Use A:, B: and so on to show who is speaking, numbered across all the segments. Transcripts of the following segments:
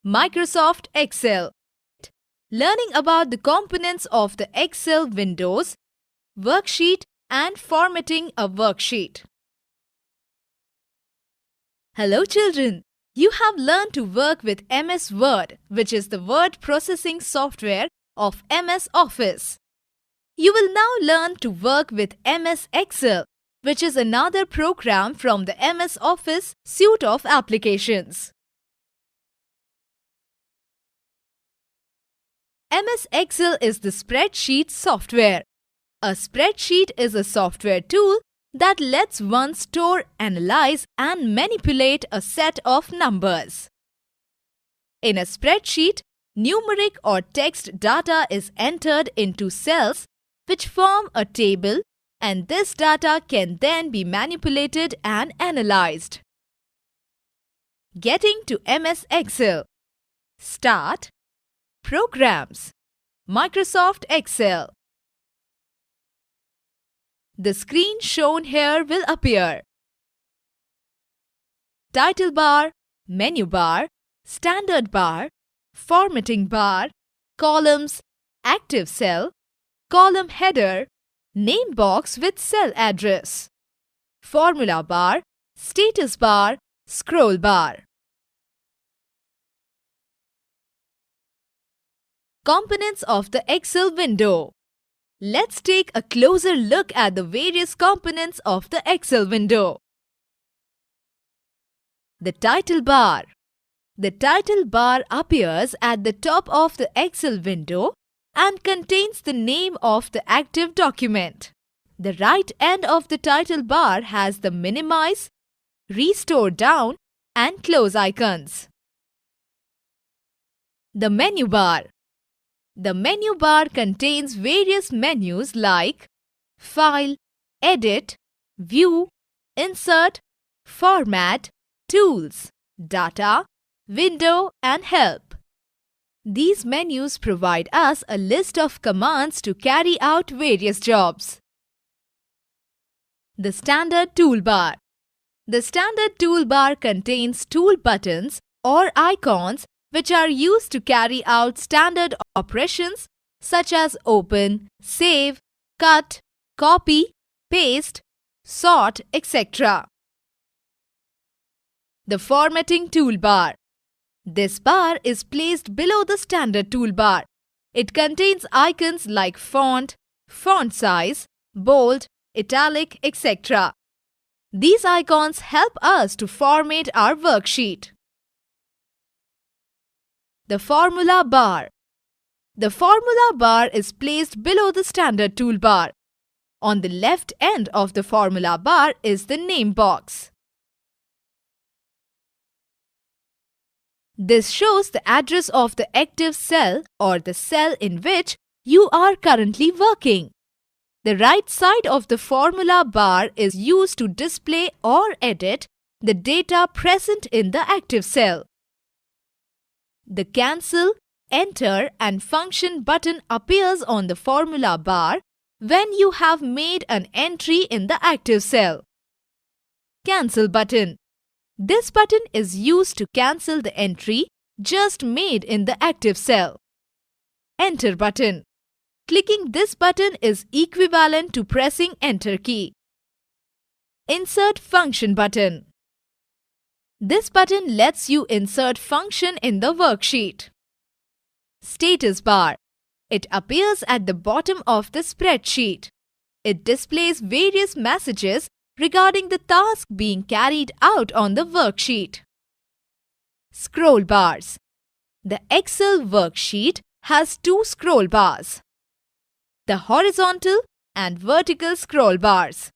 A: Microsoft Excel. Learning about the components of the Excel windows, worksheet and formatting a worksheet. Hello children, you have learned to work with MS Word, which is the word processing software of MS Office. You will now learn to work with MS Excel, which is another program from the MS Office suite of applications. MS Excel is the spreadsheet software. A spreadsheet is a software tool that lets one store, analyze and manipulate a set of numbers. In a spreadsheet, numeric or text data is entered into cells which form a table, and this data can then be manipulated and analyzed. Getting to MS Excel. Start. Programs. Microsoft Excel. The screen shown here will appear. Title bar, menu bar, standard bar, formatting bar, columns, active cell, column header, name box with cell address, formula bar, status bar, scroll bar. Components of the Excel window. Let's take a closer look at the various components of the Excel window. The title bar. The title bar appears at the top of the Excel window and contains the name of the active document. The right end of the title bar has the minimize, restore down and close icons. The menu bar. The menu bar contains various menus like File, Edit, View, Insert, Format, Tools, Data, Window and Help. These menus provide us a list of commands to carry out various jobs. The standard toolbar. The standard toolbar contains tool buttons or icons which are used to carry out standard operations such as open, save, cut, copy, paste, sort, etc. The formatting toolbar. This bar is placed below the standard toolbar. It contains icons like font, font size, bold, italic, etc. These icons help us to format our worksheet. The formula bar. The formula bar is placed below the standard toolbar. On the left end of the formula bar is the name box. This shows the address of the active cell or the cell in which you are currently working. The right side of the formula bar is used to display or edit the data present in the active cell. The Cancel, Enter and Function button appears on the formula bar when you have made an entry in the active cell. Cancel button. This button is used to cancel the entry just made in the active cell. Enter button. Clicking this button is equivalent to pressing Enter key. Insert Function button. This button lets you insert function in the worksheet. Status bar. It appears at the bottom of the spreadsheet. It displays various messages regarding the task being carried out on the worksheet. Scroll bars. The Excel worksheet has two scroll bars. The horizontal and vertical scroll bars.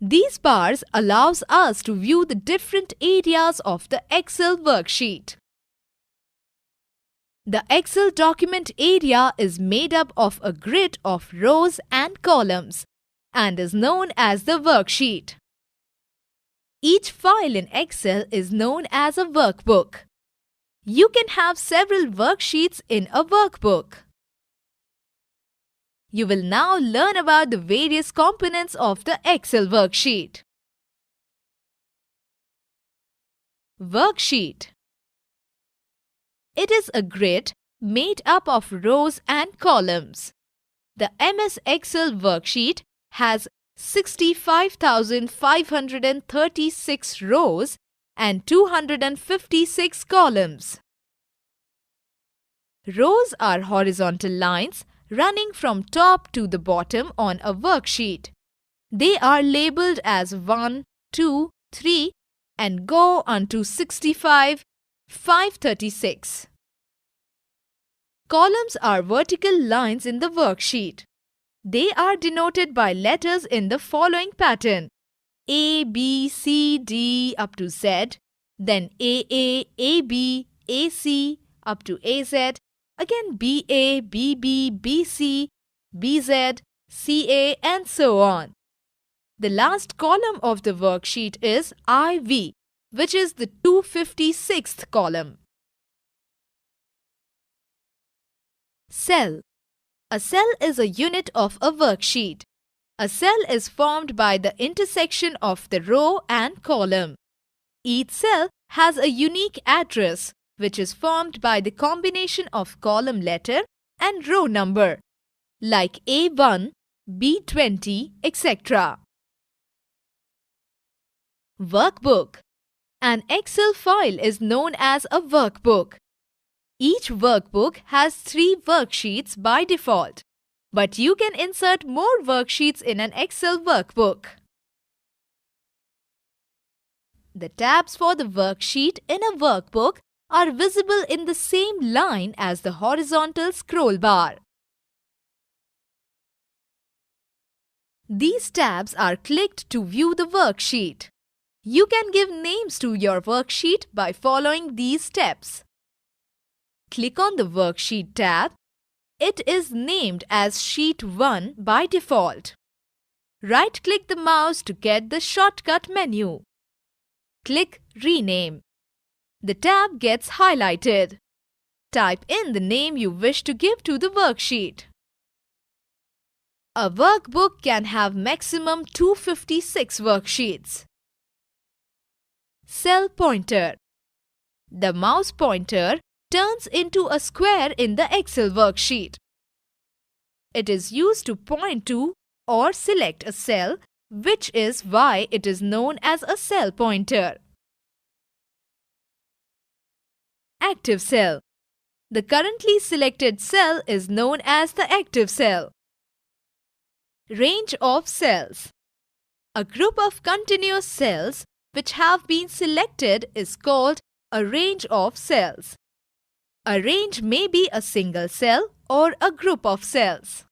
A: These bars allows us to view the different areas of the Excel worksheet. The Excel document area is made up of a grid of rows and columns and is known as the worksheet. Each file in Excel is known as a workbook. You can have several worksheets in a workbook. You will now learn about the various components of the Excel worksheet. Worksheet. It is a grid made up of rows and columns. The MS Excel worksheet has 65,536 rows and 256 columns. Rows are horizontal lines running from top to the bottom on a worksheet. They are labeled as 1, 2, 3 and go unto 65, 536. Columns are vertical lines in the worksheet. They are denoted by letters in the following pattern: A, B, C, D up to Z, then AA, AB, AC up to AZ, again BA, BB, BC, BZ, CA and so on. The last column of the worksheet is IV, which is the 256th column. Cell. A cell is a unit of a worksheet. A cell is formed by the intersection of the row and column. Each cell has a unique address, which is formed by the combination of column letter and row number, like A1, B20, etc. Workbook. An Excel file is known as a workbook. Each workbook has 3 worksheets by default, but you can insert more worksheets in an Excel workbook. The tabs for the worksheet in a workbook are visible in the same line as the horizontal scroll bar. These tabs are clicked to view the worksheet. You can give names to your worksheet by following these steps. Click on the Worksheet tab. It is named as Sheet 1 by default. Right-click the mouse to get the shortcut menu. Click Rename. The tab gets highlighted. Type in the name you wish to give to the worksheet. A workbook can have maximum 256 worksheets. Cell pointer. The mouse pointer turns into a square in the Excel worksheet. It is used to point to or select a cell, which is why it is known as a cell pointer. Active cell. The currently selected cell is known as the active cell. Range of cells. A group of continuous cells which have been selected is called a range of cells. A range may be a single cell or a group of cells.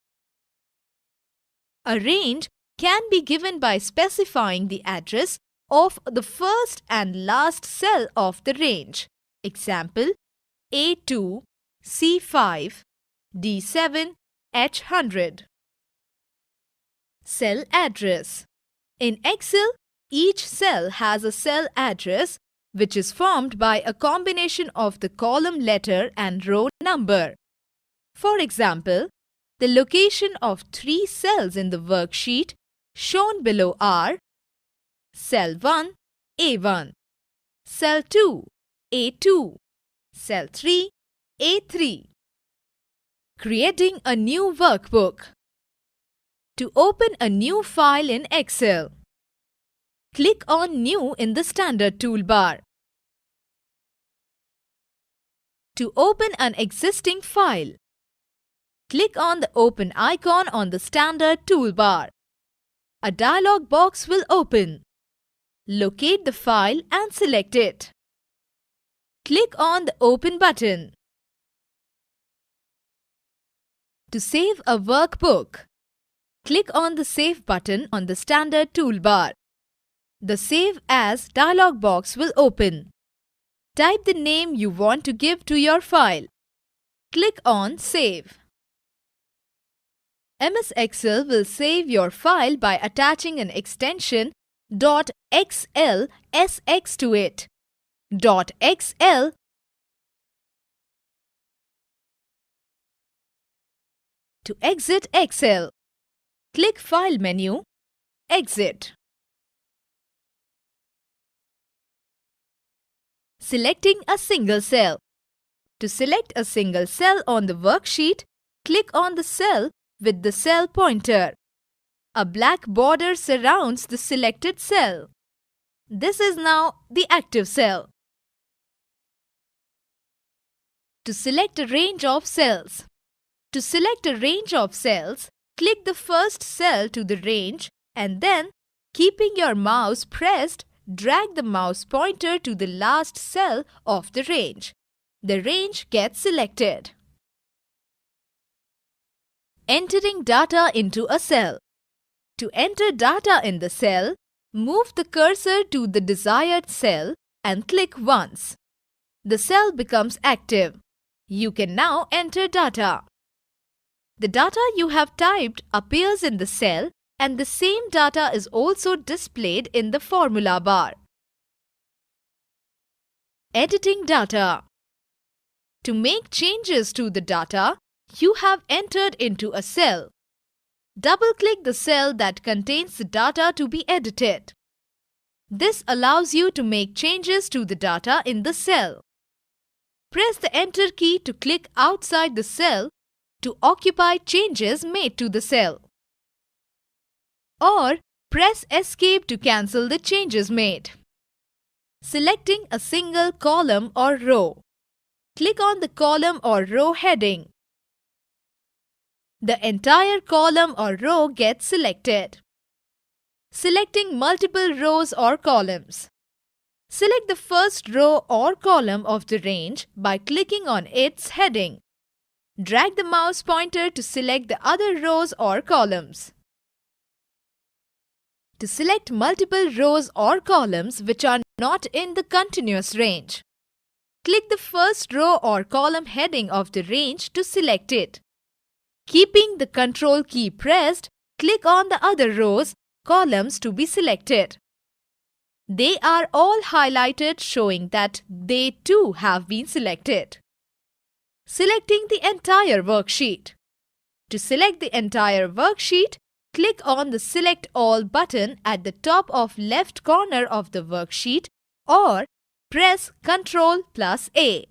A: A range can be given by specifying the address of the first and last cell of the range. Example: A2, C5, D7, H100. Cell address. In Excel, each cell has a cell address which is formed by a combination of the column letter and row number. For example, the location of 3 cells in the worksheet shown below are Cell 1, A1, Cell 2, A2, Cell 3, A3. Creating a new workbook. To open a new file in Excel, click on New in the Standard toolbar. To open an existing file, click on the Open icon on the Standard toolbar. A dialog box will open. Locate the file and select it. Click on the Open button. To save a workbook, click on the Save button on the Standard toolbar. The Save As dialog box will open. Type the name you want to give to your file. Click on Save. MS Excel will save your file by attaching an extension .xlsx to it. .xl To exit Excel, click File menu, Exit. Selecting a single cell. To select a single cell on the worksheet, click on the cell with the cell pointer. A black border surrounds the selected cell. This is now the active cell. To select a range of cells. To select a range of cells, click the first cell to the range and then, keeping your mouse pressed, drag the mouse pointer to the last cell of the range. The range gets selected. Entering data into a cell. To enter data in the cell, move the cursor to the desired cell and click once. The cell becomes active. You can now enter data. The data you have typed appears in the cell and the same data is also displayed in the formula bar. Editing data. To make changes to the data you have entered into a cell, double-click the cell that contains the data to be edited. This allows you to make changes to the data in the cell. Press the Enter key to click outside the cell to occupy changes made to the cell. Or press Escape to cancel the changes made. Selecting a single column or row. Click on the column or row heading. The entire column or row gets selected. Selecting multiple rows or columns. Select the first row or column of the range by clicking on its heading. Drag the mouse pointer to select the other rows or columns. To select multiple rows or columns which are not in the continuous range, click the first row or column heading of the range to select it. Keeping the Ctrl key pressed, click on the other rows, columns to be selected. They are all highlighted, showing that they too have been selected. Selecting the entire worksheet. To select the entire worksheet, click on the Select All button at the top of left corner of the worksheet or press Ctrl+A.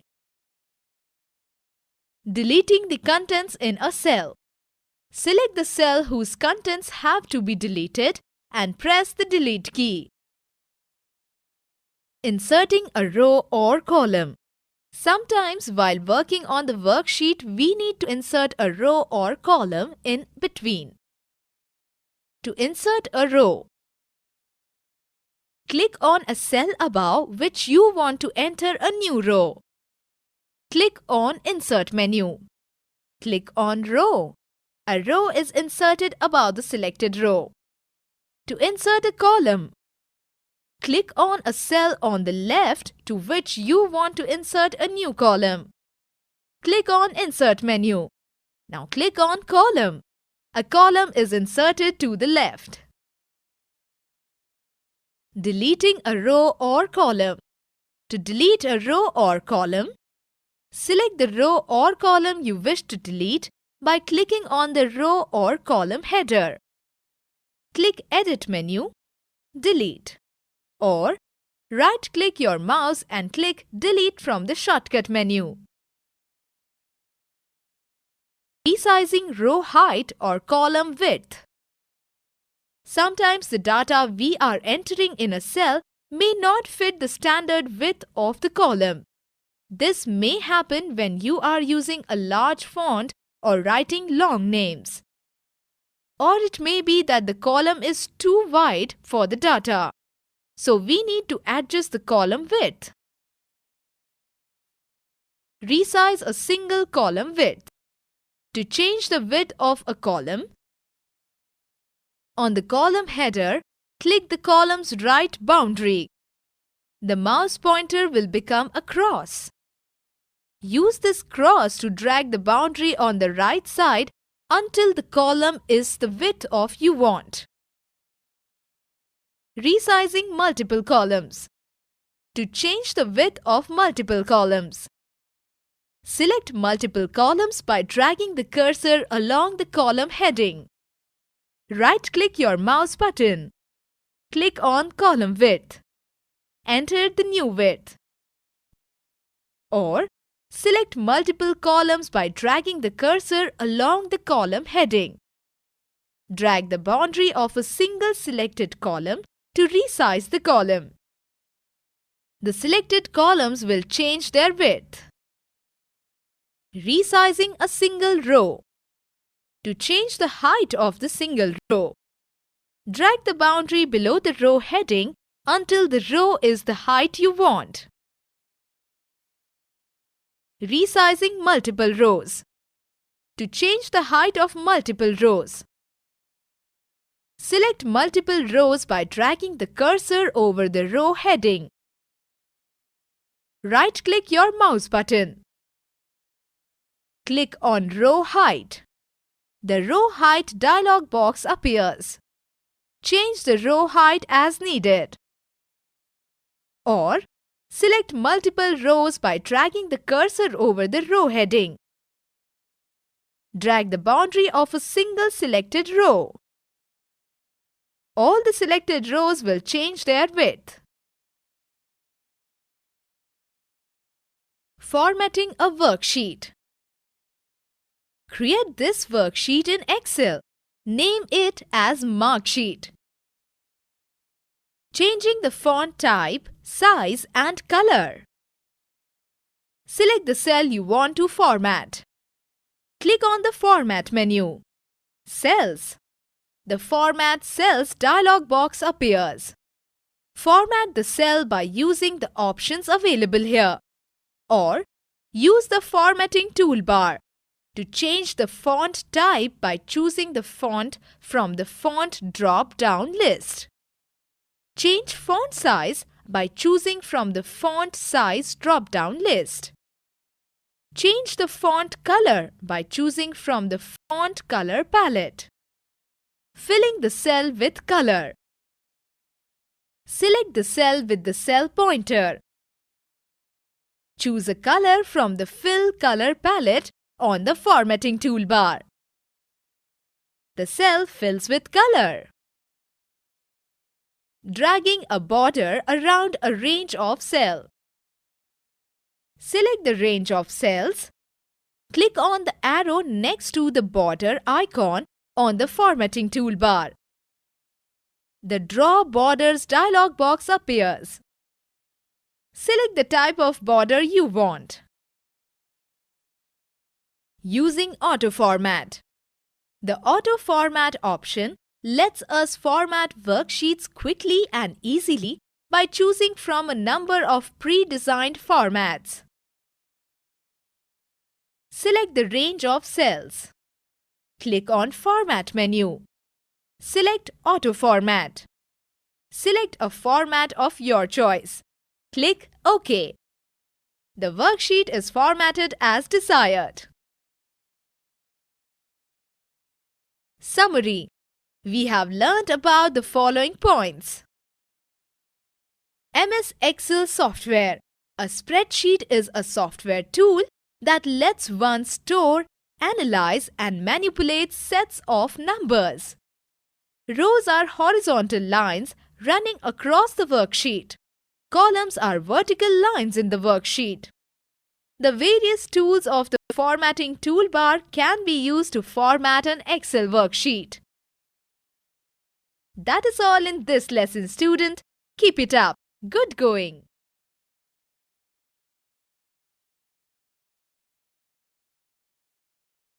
A: Deleting the contents in a cell. Select the cell whose contents have to be deleted and press the Delete key. Inserting a row or column. Sometimes while working on the worksheet, we need to insert a row or column in between. To insert a row, click on a cell above which you want to enter a new row. Click on Insert menu. Click on Row. A row is inserted above the selected row. To insert a column, click on a cell on the left to which you want to insert a new column. Click on Insert menu. Now click on Column. A column is inserted to the left. Deleting a row or column. To delete a row or column, select the row or column you wish to delete by clicking on the row or column header. Click Edit menu, Delete, or right-click your mouse and click Delete from the shortcut menu. Resizing row height or column width. Sometimes the data we are entering in a cell may not fit the standard width of the column. This may happen when you are using a large font or writing long names. Or it may be that the column is too wide for the data. So we need to adjust the column width. Resize a single column width. To change the width of a column, on the column header, click the column's right boundary. The mouse pointer will become a cross. Use this cross to drag the boundary on the right side until the column is the width of you want. Resizing multiple columns. To change the width of multiple columns, select multiple columns by dragging the cursor along the column heading. Right-click your mouse button. Click on Column Width. Enter the new width. Or Select multiple columns by dragging the cursor along the column heading. Drag the boundary of a single selected column to resize the column. The selected columns will change their width. Resizing a single row. To change the height of the single row, drag the boundary below the row heading until the row is the height you want. Resizing multiple rows. To change the height of multiple rows, select multiple rows by dragging the cursor over the row heading. Right-click your mouse button. Click on Row Height. The Row Height dialog box appears. Change the row height as needed. Or select multiple rows by dragging the cursor over the row heading. Drag the boundary of a single selected row. All the selected rows will change their width. Formatting a worksheet. Create this worksheet in Excel. Name it as Marksheet. Changing the font type, size and color. Select the cell you want to format. Click on the Format menu. Cells. The Format Cells dialog box appears. Format the cell by using the options available here, or use the formatting toolbar to change the font type by choosing the font from the font drop-down list. Change font size by choosing from the font size drop-down list. Change the font color by choosing from the font color palette. Filling the cell with color. Select the cell with the cell pointer. Choose a color from the Fill Color palette on the formatting toolbar. The cell fills with color. Dragging a border around a range of cells. Select the range of cells. Click on the arrow next to the border icon on the formatting toolbar. The Draw Borders dialog box appears. Select the type of border you want. Using Auto Format. The Auto Format option lets us format worksheets quickly and easily by choosing from a number of pre-designed formats. Select the range of cells. Click on Format menu. Select Auto Format. Select a format of your choice. Click OK. The worksheet is formatted as desired. Summary. We have learnt about the following points. MS Excel software. A spreadsheet is a software tool that lets one store, analyze and manipulate sets of numbers. Rows are horizontal lines running across the worksheet. Columns are vertical lines in the worksheet. The various tools of the formatting toolbar can be used to format an Excel worksheet. That is all in this lesson, student. Keep it up. Good going.